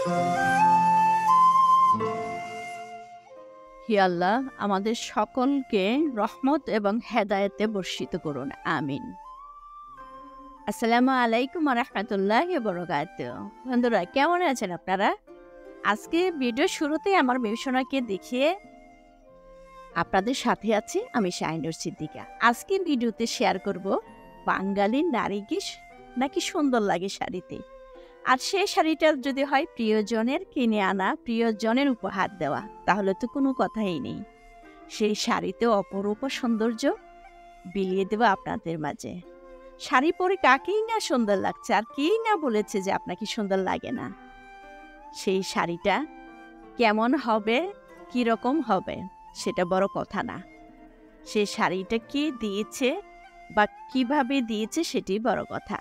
হে আল্লাহ, আমাদের সকলকে রহমত এবং হেদায়েতে বর্ষিত করুন। আমিন। আসসালামু আলাইকুম ওয়া রাহমাতুল্লাহি ওয়া বারাকাতুহু। বন্ধুরা, কেমন আছেন আপনারা? আজকে ভিডিওর শুরুতেই আমার মেয়েসোনাকে দেখিয়ে আপনাদের সাথে আছি আমি শাহিনুর সিদ্দিকা। আজকে ভিডিওতে শেয়ার করব বাঙালি নারীকে নাকি সুন্দর লাগে শাড়িতে। আর সেই শাড়িটা যদি হয় প্রিয়জনের কিনে আনা, প্রিয়জনের উপহার দেওয়া, তাহলে তো কোনো কথাই নেই। সেই শাড়িতে অপরূপ সৌন্দর্য বিলিয়ে দেব আপনাদের মাঝে। শাড়ি পরে কাকেই না সুন্দর লাগছে, আর কেই না বলেছে যে আপনাকে সুন্দর লাগে না। সেই শাড়িটা কেমন হবে, কীরকম হবে, সেটা বড় কথা না। সেই শাড়িটা কে দিয়েছে বা কিভাবে দিয়েছে সেটাই বড় কথা।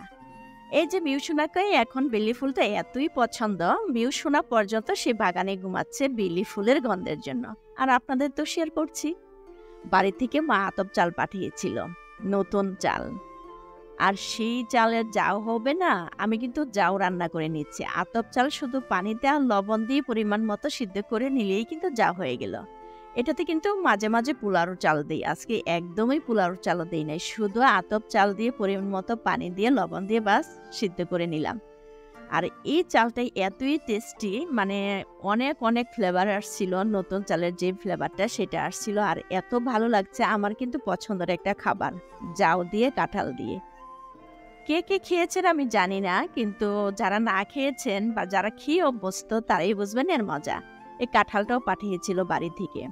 এই যে মিউসোনাকে এখন বেলি ফুলটা এতই পছন্দ, মিউসোনা পর্যন্ত সে বাগানে ঘুমাচ্ছে বেলি ফুলের গন্ধের জন্য। আর আপনাদের তো শেয়ার করছি, বাড়ি থেকে মা আতপ চাল পাঠিয়েছিল, নতুন চাল। আর সেই চালের যাও হবে না, আমি কিন্তু যাও রান্না করে নিচ্ছি। আতপ চাল শুধু পানিতে আর লবণ দিয়ে পরিমাণ মতো সিদ্ধ করে নিলেই কিন্তু যা হয়ে গেল। এটাতে কিন্তু মাঝে মাঝে পোলাওর চাল দিই, আজকে একদমই পোলাওর চালও দিই নাই, শুধু আতপ চাল দিয়ে পরিমাণ মতো পানি দিয়ে লবণ দিয়ে বাস সিদ্ধ করে নিলাম। আর এই চালটাই এতই টেস্টি, মানে অনেক অনেক ফ্লেভার আসছিল, নতুন চালের যে ফ্লেভারটা সেটা আসছিল। আর এত ভালো লাগছে, আমার কিন্তু পছন্দের একটা খাবার, জাউ দিয়ে কাঁঠাল দিয়ে। কে কে খেয়েছেন আমি জানি না, কিন্তু যারা না খেয়েছেন বা যারা খেয়ে অভ্যস্ত তারাই বুঝবেন এর মজা। এই কাঁঠালটাও পাঠিয়েছিল বাড়ি থেকে।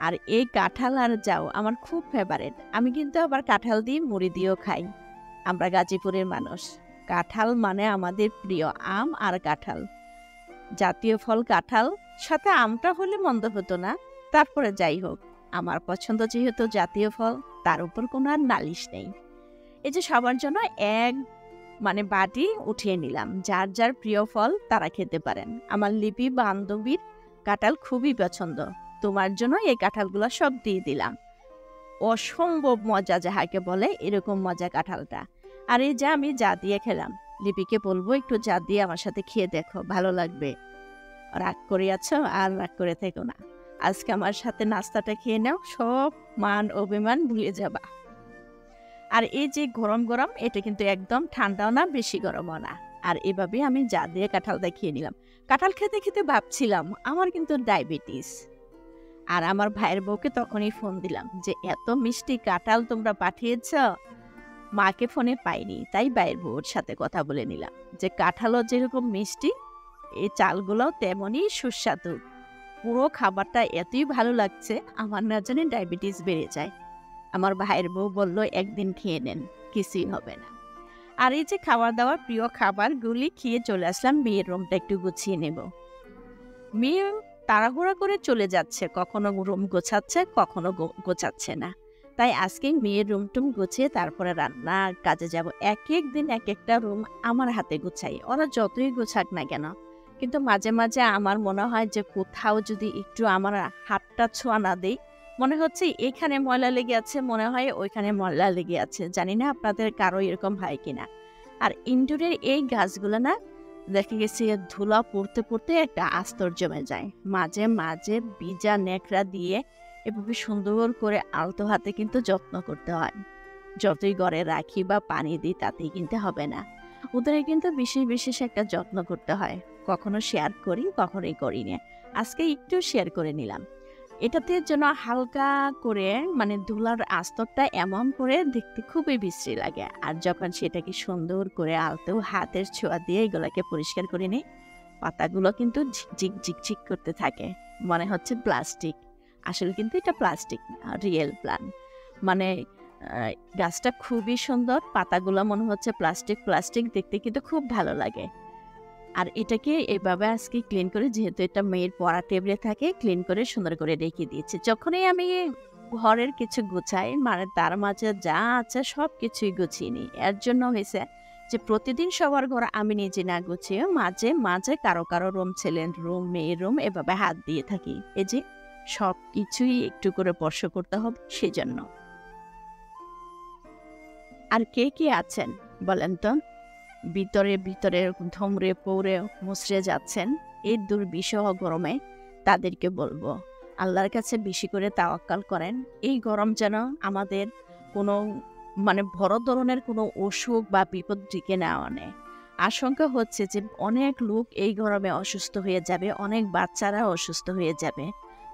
আর এই কাঁঠাল আর জাউ আমার খুব ফেভারিট। আমি কিন্তু আবার কাঁঠাল দিয়ে মুড়ি দিয়েও খাই। আমরা গাজীপুরের মানুষ, কাঁঠাল মানে আমাদের প্রিয়। আম আর কাঁঠাল, জাতীয় ফল কাঁঠাল, সাথে আমটা হলে মন্দ হতো না। তারপরে যাই হোক, আমার পছন্দ যেহেতু জাতীয় ফল, তার উপর কোনো আর নালিশ নেই। এই যে সবার জন্য এক বাটি উঠিয়ে নিলাম, যার যার প্রিয় ফল তারা খেতে পারেন। আমার লিপি বান্ধবীর কাঁঠাল খুবই পছন্দ, তোমার জন্য এই কাঁঠালগুলো সব দিয়ে দিলাম। অসম্ভব মজা যাহাকে বলে, এরকম মজা কাঁঠালটা। আর এই যে আমি যা দিয়ে খেলাম, লিপিকে বলবো একটু যা দিয়ে আমার সাথে খেয়ে দেখো, ভালো লাগবে। রাগ করে আছো, আর রাগ করে থেকো না। আজকে আমার সাথে নাস্তাটা খেয়ে নাও, সব মান অভিমান ভুলে যাবা। আর এই যে গরম গরম, এটা কিন্তু একদম ঠান্ডাও না, বেশি গরমও না। আর এভাবে আমি যা দিয়ে কাঁঠালটা খেয়ে নিলাম। কাঁঠাল খেতে খেতে ভাবছিলাম আমার কিন্তু ডায়াবেটিস। আর আমার ভাইয়ের বউকে তখনই ফোন দিলাম যে এত মিষ্টি কাঁঠাল তোমরা পাঠিয়েছ, মাকে ফোনে পাইনি, তাই ভাইয়ের বউর সাথে কথা বলে নিলাম যে কাঁঠালও যেরকম মিষ্টি, এই চালগুলোও তেমনই সুস্বাদু। পুরো খাবারটা এতই ভালো লাগছে, আমার না জানি ডায়াবেটিস বেড়ে যায়। আমার ভাইয়ের বউ বলল একদিন খেয়ে নেন, কিছুই হবে না। আর এই যে খাওয়া দাওয়ার প্রিয় খাবারগুলি খেয়ে চলে আসলাম মেয়ের রুমটা একটু গুছিয়ে নেব। মেয়ে তাড়াহুড়া করে চলে যাচ্ছে, কখনো রুম গোছাচ্ছে, কখনো গোছাচ্ছে না। তাই আজকে মেয়ের রুম টুম গুছিয়ে তারপরে রান্না কাজে যাব। এক এক দিন এক একটা রুম আমার হাতে গুছাই, ওরা যতই গোছাক না কেন। কিন্তু মাঝে মাঝে আমার মনে হয় যে কোথাও যদি একটু আমার হাতটা ছোঁয়া না দেই, মনে হচ্ছে এখানে ময়লা লেগে আছে, মনে হয় ওইখানে ময়লা লেগে আছে। জানি না আপনাদের কারো এরকম হয় কিনা। আর ইনডোরের এই গাছগুলো না, দেখা গেছে ধুলা পড়তে পড়তে একটা আস্তর জমে যায়। মাঝে মাঝে বীজা ন্যাকড়া দিয়ে এভাবে সুন্দর করে আলতো হাতে কিন্তু যত্ন করতে হয়। যতই ঘরে রাখি বা পানি দিই তাতেই কিন্তু হবে না, ওদের কিন্তু বিশেষ বিশেষ একটা যত্ন করতে হয়। কখনো শেয়ার করি, কখনোই করি না। আজকে একটু শেয়ার করে নিলাম। এটাতে যেন হালকা করে ধুলার আস্তরটা এমন করে দেখতে খুবই বিশ্রী লাগে। আর যখন সেটাকে সুন্দর করে আলতো হাতের ছোঁয়া দিয়ে এগুলোকে পরিষ্কার করে নিই, পাতাগুলো কিন্তু ঝিকঝিক ঝিকঝিক করতে থাকে, মনে হচ্ছে প্লাস্টিক। আসলে কিন্তু এটা প্লাস্টিক না, রিয়েল প্লান্ট। মানে গাছটা খুবই সুন্দর, পাতাগুলো মনে হচ্ছে প্লাস্টিক প্লাস্টিক, দেখতে কিন্তু খুব ভালো লাগে। আর এটাকে এভাবে আজকে ক্লিন করে, যেহেতু এটা মেয়ের পড়া টেবিলে থাকে, ক্লিন করে সুন্দর করে রেখে দিয়েছি। যখনই আমি ঘরের কিছু গুছাই, তার মাঝে যা আছে সব কিছুই গুছিয়ে নিই। এর জন্য হয়েছে যে প্রতিদিন সবার ঘর আমি নিজে না গুছিয়ে মাঝে মাঝে কারো কারো রুম, ছেলের রুম, মেয়ের রুম এভাবে হাত দিয়ে থাকি। এই যে সব কিছুই একটু করে স্পর্শ করতে হবে সেজন্য। আর কে কে আছেন বলেন তো, ভিতরে ভিতরে ধমরে পৌড়ে মুচড়ে যাচ্ছেন? এই দুর্বিষহ গরমে তাদেরকে বলবো আল্লাহর কাছে বেশি করে তাওয়াক্কাল করেন। এই গরম যেন আমাদের কোনো বড় ধরনের কোনো অসুখ বা বিপদ ডেকে না আনে। আশঙ্কা হচ্ছে যে অনেক লোক এই গরমে অসুস্থ হয়ে যাবে, অনেক বাচ্চারা অসুস্থ হয়ে যাবে।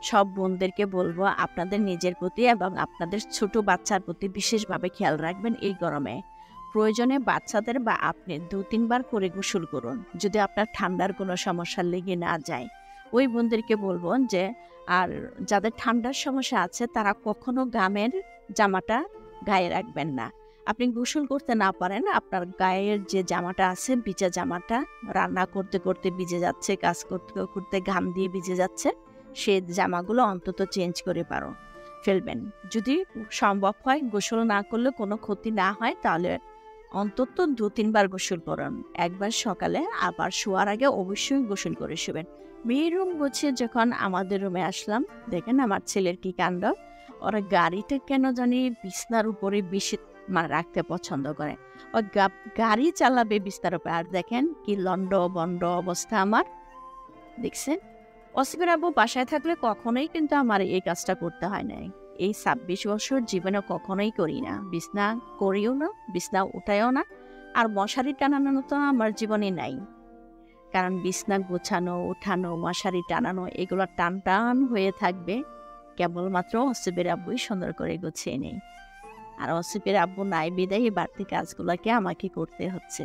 সব বোনদেরকে বলবো আপনাদের নিজের প্রতি এবং আপনাদের ছোট বাচ্চার প্রতি বিশেষভাবে খেয়াল রাখবেন এই গরমে। প্রয়োজনে বাচ্চাদের বা আপনি 2-3 বার করে গোসল করুন যদি আপনার ঠান্ডার কোনো সমস্যা লেগে না যায়। ওই বোনদেরকে বলবো যে আর যাদের ঠান্ডার সমস্যা আছে তারা কখনো গামের জামাটা গায়ে রাখবেন না। আপনি গোসল করতে না পারেন, আপনার গায়ের যে জামাটা আছে ভিজা জামাটা, রান্না করতে করতে ভিজে যাচ্ছে, কাজ করতে করতে ঘাম দিয়ে ভিজে যাচ্ছে, সেই জামাগুলো অন্তত চেঞ্জ করে ফেলবেন। যদি সম্ভব হয় গোসল না করলে কোনো ক্ষতি না হয় তাহলে অন্তত 2-3 বার গোসল করুন। একবার সকালে, আবার শোয়ার আগে অবশ্যই গোসল করে শুবেন। মেয়ের রুম গুছিয়ে যখন আমাদের রুমে আসলাম, দেখেন আমার ছেলের কি কাণ্ড। ওরা গাড়িটা কেন জানি বিছনার উপরে বেশি রাখতে পছন্দ করে। ও গাড়ি চালাবে বিছনার উপরে, আর দেখেন কি লন্ড বন্ড অবস্থা আমার। দেখছেন, অসিফের আব্বু বাসায় থাকলে কখনোই কিন্তু আমার এই কাজটা করতে হয় নাই। এই 26 বছর জীবনে কখনোই করি না, বিছনা করিও না, বিছনা উঠাইও না, আর মশারি টানানো তো আমার জীবনে নাই। কারণ বিছনা গোছানো, উঠানো, মশারি টানানো এগুলো টান টান হয়ে থাকবে, কেবলমাত্র অসিফের আব্বুই সুন্দর করে গুছিয়ে নেই। আর অসিফের আব্বু নাই বিদায় এই বাড়তি কাজগুলোকে আমাকে করতে হচ্ছে।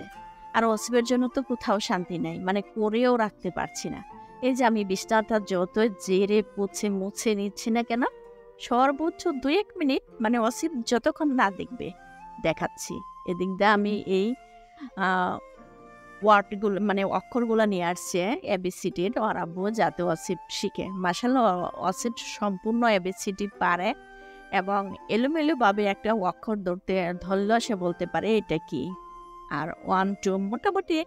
আর অসিফের জন্য তো কোথাও শান্তি নাই, করেও রাখতে পারছি না। এই যে আমি বিছনাটা যত জেরে পুছে মুছে নিচ্ছি না কেন, সর্বোচ্চ 2-1 মিনিট অসিফ যতক্ষণ না দেখবে দেখাচ্ছি। এদিক দিয়ে আমি এই ওয়ার্ডগুলো অক্ষরগুলো নিয়ে আসছে এবিসিডির ওর আব্বু, যাতে অসিফ শিখে। মাশাআল্লাহ অসিফ সম্পূর্ণ এবিসিডি পারে এবং এলোমেলোভাবে একটা অক্ষর ধরলেও সে বলতে পারে এটা কি। আর 1-2 মোটামুটি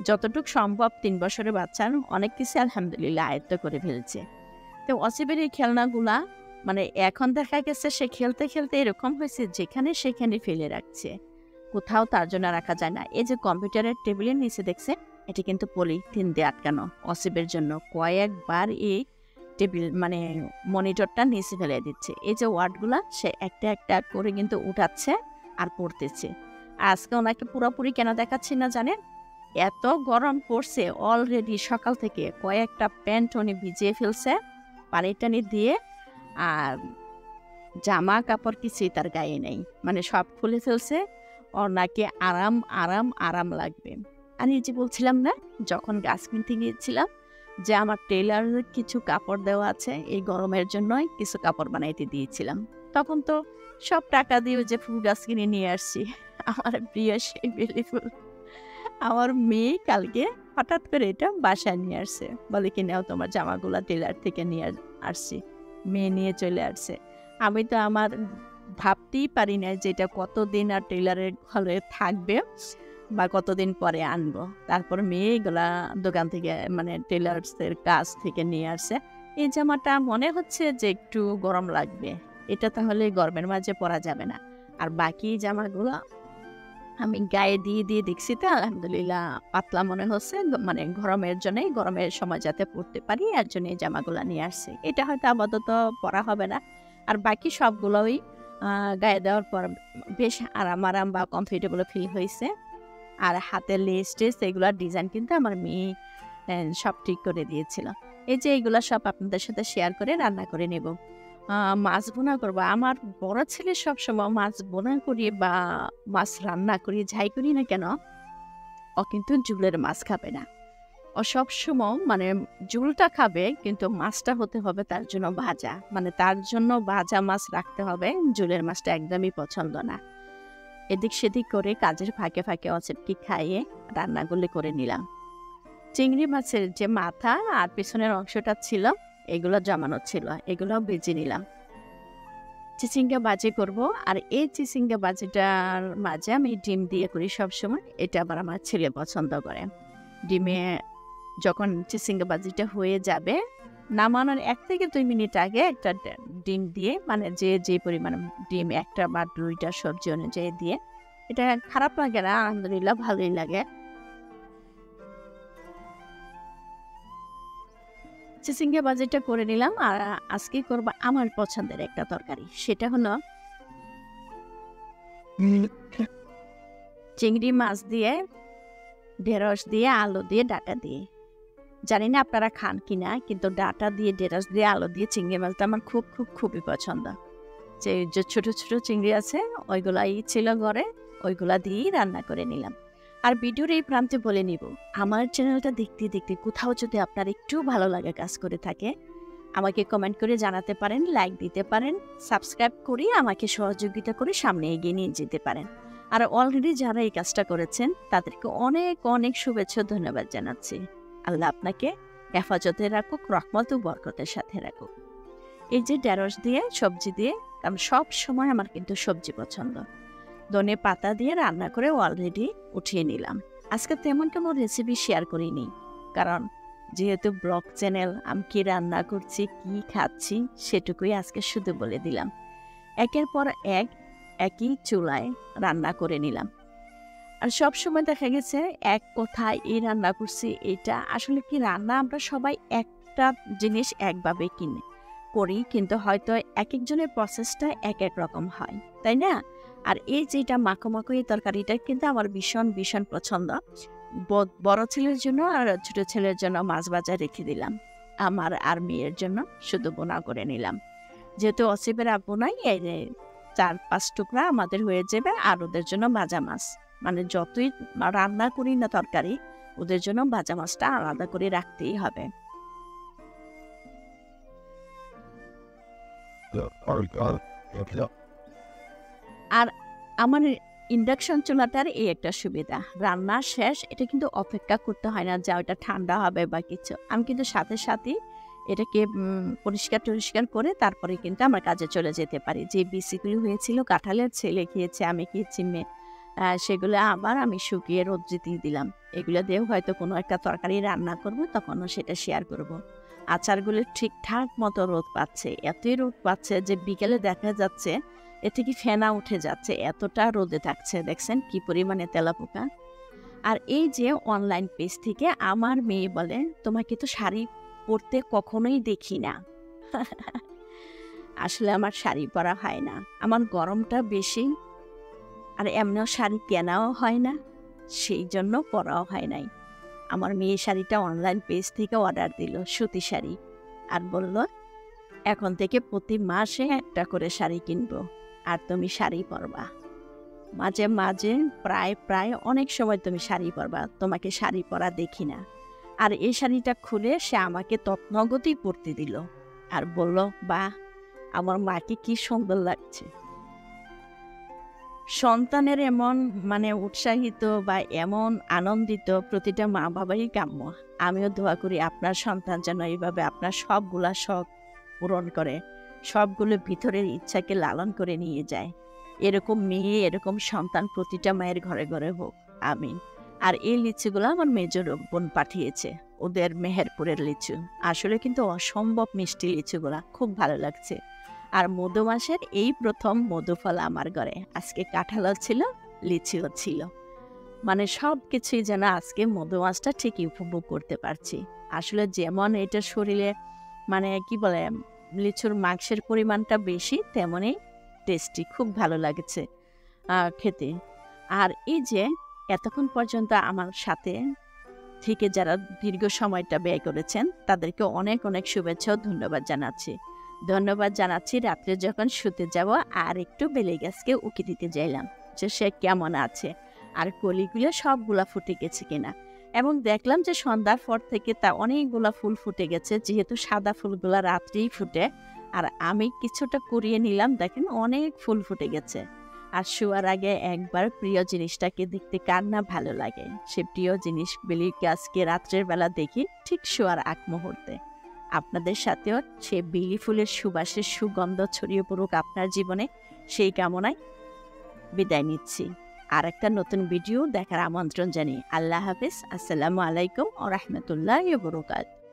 যতটুকু সম্ভব 3 বছরের বাচ্চার অনেক কিছু আলহামদুলিল্লাহ আয়ত্ত করে ফেলছে। তো অসিফের এই খেলনাগুলা এখন দেখা গেছে সে খেলতে খেলতে এরকম হয়েছে যেখানে সেখানে ফেলে রাখছে, কোথাও তার জন্য রাখা যায় না। এই যে কম্পিউটারের টেবিলের নিচে দেখছে, এটি কিন্তু পলিথিন দিয়ে আটকানো। অসিফের জন্য কয়েকবার এই টেবিল মনিটরটা নিচে ফেলে দিচ্ছে। এই যে ওয়ার্ডগুলা সে একটা একটা করে কিন্তু উঠাচ্ছে আর পড়তেছে। আজকে ওনাকে পুরোপুরি কেন দেখাচ্ছি না জানেন, এত গরম পড়ছে অলরেডি সকাল থেকে কয়েকটা প্যান্ট উনি ভিজিয়ে ফেলছে পানি টানি দিয়ে, আর জামা কাপড় কিছুই তার গায়ে নেই, সব খুলে ফেলছে। ওর নাকি আরাম আরাম আরাম লাগবে। আর এই যে বলছিলাম না, যখন গাছ কিনতে গিয়েছিলাম যে আমার টেলারের কিছু কাপড় দেওয়া আছে এই গরমের জন্যই কিছু কাপড় বানাইতে দিয়েছিলাম, তখন তো সব টাকা দিয়ে যে ফুল গাছ কিনে নিয়ে আসছি। আমার প্রিয় সেই বেলি ফুল আমার মেয়ে কালকে হঠাৎ করে এটা বাসায় নিয়ে আসছে, বলে কি নাও তোমার জামাগুলা টেলার থেকে নিয়ে আসছি। মেয়ে নিয়ে চলে আসছে। আমি তো আমার ভাবতেই পারি না যে এটা কতদিন আর টেলারের ঘরে থাকবে বা কতদিন পরে আনবো। তারপর মেয়ে এগুলা দোকান থেকে টেলার্সের কাছ থেকে নিয়ে আসছে। এই জামাটা মনে হচ্ছে যে একটু গরম লাগবে, এটা তাহলে গরমের মাঝে পরা যাবে না। আর বাকি জামাগুলো আমি গায়ে দিয়ে দিয়ে দেখছি তো আলহামদুলিল্লাহ পাতলা মনে হচ্ছে, গরমের জন্য, গরমের সময় যাতে পরতে পারি এর জন্য এই জামাগুলো নিয়ে আসছে। এটা হয়তো আপাতত পরা হবে না, আর বাকি সবগুলোই গায়ে দেওয়ার পর বেশ আরাম আরাম বা কমফর্টেবল ফিল হয়েছে। আর হাতের লেস টেস এগুলোর ডিজাইন কিন্তু আমার মেয়ে সব ঠিক করে দিয়েছিল। এই যে এইগুলো সব আপনাদের সাথে শেয়ার করে রান্না করে নেব। মাছ বোনা করবো। আমার বড় ছেলে সবসময় মাছ বোনা করি বা মাছ রান্না করি, যাই করি না কেন, ও কিন্তু ঝুলের মাছ খাবে না। ও সবসময় ঝুলটা খাবে, কিন্তু মাছটা হতে হবে তার জন্য ভাজা, তার জন্য ভাজা মাছ রাখতে হবে। ঝুলের মাছটা একদমই পছন্দ না। এদিক সেদিক করে কাজের ফাঁকে ফাঁকে অসিফকে খাইয়ে রান্নাগুলি করে নিলাম। চিংড়ি মাছের যে মাথা আর পেছনের অংশটা ছিল এগুলো জমানো ছিল, এগুলো ভেজে নিলাম। চিচিঙ্গা ভাজি করব, আর এই চিচিঙ্গা ভাজিটার মাঝে আমি ডিম দিয়ে করি সবসময়। এটা আবার আমার ছেলে পছন্দ করে। ডিমে যখন চিচিঙ্গা ভাজিটা হয়ে যাবে, নামানোর 1 থেকে 2 মিনিট আগে একটা ডিম দিয়ে, যে পরিমাণ ডিম, 1টা বা 2টা সবজি অনুযায়ী দিয়ে, এটা খারাপ লাগে না, আলহামদুলিল্লাহ ভালোই লাগে। চিচিঙ্গা ভাজিটা করে নিলাম। আর আজকে করব আমার পছন্দের একটা তরকারি, সেটা হলো চিংড়ি মাছ দিয়ে, ঢেঁড়স দিয়ে, আলু দিয়ে, ডাঁটা দিয়ে। জানি না আপনারা খান কিনা, কিন্তু ডাঁটা দিয়ে, ঢেঁড়স দিয়ে, আলু দিয়ে চিংড়ি মাছটা আমার খুবই পছন্দ। যে ছোট ছোট চিংড়ি আছে ওইগুলাই ছিল ঘরে, ওইগুলা দিয়েই রান্না করে নিলাম। আর ভিডিওর এই প্রান্তে বলে নিব, আমার চ্যানেলটা দেখতে দেখতে কোথাও যদি আপনার একটু ভালো লাগে কাজ করে থাকে, আমাকে কমেন্ট করে জানাতে পারেন, লাইক দিতে পারেন, সাবস্ক্রাইব করে আমাকে সহযোগিতা করে সামনে এগিয়ে নিয়ে যেতে পারেন। আর অলরেডি যারা এই কাজটা করেছেন তাদেরকে অনেক শুভেচ্ছা, ধন্যবাদ জানাচ্ছি। আল্লাহ আপনাকে হেফাজতে রাখুক, রহমত ও বরকতের সাথে রাখুক। এই যে ঢেঁড়স দিয়ে সবজি দিয়ে, কারণ সব সময় আমার কিন্তু সবজি পছন্দ, ধনে পাতা দিয়ে রান্না করে অলরেডি উঠিয়ে নিলাম। আজকে তেমন কোনো রেসিপি শেয়ার করিনি, কারণ যেহেতু ব্লগ চ্যানেল, আমি কি রান্না করছি, কি খাচ্ছি সেটুকুই আজকে শুধু বলে দিলাম। একের পর একই চুলায় রান্না করে নিলাম। আর সব সময় দেখা গেছে এক কথায় এই রান্না করছি, এটা আসলে কি রান্না আমরা সবাই একটা জিনিস একভাবে করি, কিন্তু হয়তো এক একজনের প্রসেসটা এক এক রকম হয়, তাই না? আর এই যেটা মাখো এই তরকারিটা কিন্তু আমার ভীষণ পছন্দ। বড় ছেলের জন্য আর ছোট ছেলের জন্য মাছ ভাজা রেখে দিলাম, আমার আর মেয়ের জন্য শুধু বোনা করে নিলাম। যেহেতু অসিবের আব্বু নাই, এই 4-5 টুকরা আমাদের হয়ে যাবে। আর ওদের জন্য ভাজা মাছ, মানে যতই রান্না করি না তরকারি, ওদের জন্য ভাজা মাছটা আলাদা করে রাখতেই হবে। আর আমার ইন্ডাকশন চুলাটার এই একটা সুবিধা, রান্না শেষ এটা কিন্তু অপেক্ষা করতে হয় না যে ওটা ঠান্ডা হবে বা কিছু। আমি কিন্তু সাথে সাথেই এটাকে পরিষ্কার করে তারপরে কিন্তু আমার কাজে চলে যেতে পারি। যে বিসিগুলি হয়েছিল, কাঁঠালের ছেলে খেয়েছে, আমি খেয়েছি, সেগুলো আবার আমি শুকিয়ে রোদ্রে দিয়ে দিলাম। এগুলো দিয়েও হয়তো কোনো একটা তরকারি রান্না করব, তখনও সেটা শেয়ার করব। আচারগুলো ঠিকঠাক মতো রোদ পাচ্ছে, এতই রোদ পাচ্ছে যে বিকেলে দেখা যাচ্ছে এ থেকে ফেনা উঠে যাচ্ছে, এতটা রোদে থাকছে। দেখছেন কি পরিমাণে তেলাপোকা। আর এই যে অনলাইন পেজ থেকে আমার মেয়ে বলে, তোমাকে তো শাড়ি পরতে কখনোই দেখি না। আসলে আমার শাড়ি পরা হয় না, আমার গরমটা বেশি, আর এমনিও শাড়ি কেনাও হয় না, সেই জন্য পরাও হয় নাই। আমার মেয়ে শাড়িটা অনলাইন পেজ থেকে অর্ডার দিল, সুতি শাড়ি, আর বলল এখন থেকে প্রতি মাসে একটা করে শাড়ি কিনবো, আর তুমি শাড়ি পরবা। মাঝে মাঝে প্রায় অনেক সময় তুমি শাড়ি পরবা, তোমাকে শাড়ি পরা দেখি না। আর এই শাড়িটা খুলে সে আমাকে তৎনগতেই পরতে দিল, আর বলল, বাহ, আমার মাকে কি সুন্দর লাগছে। সন্তানের এমন উৎসাহিত বা এমন আনন্দিত প্রতিটা মা বাবাই কাম্য। আমিও দোয়া করি আপনার সন্তান যেন এইভাবে আপনার সবগুলা শখ পূরণ করে, সবগুলো ভিতরের ইচ্ছাকে লালন করে নিয়ে যায়। এরকম মেয়ে, এরকম সন্তান প্রতিটা মায়ের ঘরে ঘরে হোক, আমিন। আর এই লিচুগুলো আমার মেজর বোন পাঠিয়েছে, ওদের মেহেরপুরের লিচু। আসলে কিন্তু অসম্ভব মিষ্টি লিচুগুলা, খুব ভালো লাগছে। আর মধু মাসের এই প্রথম মধুফল আমার ঘরে। আজকে কাঁঠালও ছিল, লিচিও ছিল, সব কিছুই যেন আজকে মধু মাছটা ঠিকই উপভোগ করতে পারছি। আসলে যেমন এটা শরীরে কি বলে, লিচুর মাংসের পরিমাণটা বেশি, তেমনই টেস্টি, খুব ভালো লাগছে খেতে। আর এই যে এতক্ষণ পর্যন্ত আমার সাথে থেকে যারা দীর্ঘ সময়টা ব্যয় করেছেন তাদেরকে অনেক শুভেচ্ছা ও ধন্যবাদ জানাচ্ছি। রাত্রে যখন শুতে যাব আর একটু বেলে গাছকে উকি দিতে যাইলাম যে সে কেমন আছে, আর কলিগুলো সবগুলা ফুটে গেছে কিনা। এবং দেখলাম যে সন্ধ্যার পর থেকে তা অনেকগুলা ফুল ফুটে গেছে, যেহেতু সাদা ফুলগুলা রাত্রেই ফুটে। আর আমি কিছুটা কুড়িয়ে নিলাম, দেখেন অনেক ফুল ফুটে গেছে। আর শোয়ার আগে একবার প্রিয় জিনিসটাকে দেখতে কার না ভালো লাগে। সে প্রিয় জিনিস বেলি গাছকে রাত্রের বেলা দেখি ঠিক শোয়ার আগ মুহূর্তে। আপনাদের সাথেও সে বিলি ফুলের সুবাসের সুগন্ধ ছড়িয়ে পড়ুক আপনার জীবনে, সেই কামনায় বিদায় নিচ্ছি। আর একটা নতুন ভিডিও দেখার আমন্ত্রণ জানিয়ে আল্লাহ হাফেজ। আসসালামু আলাইকুম ওয়া রাহমাতুল্লাহি ওয়া বারাকাতুহু।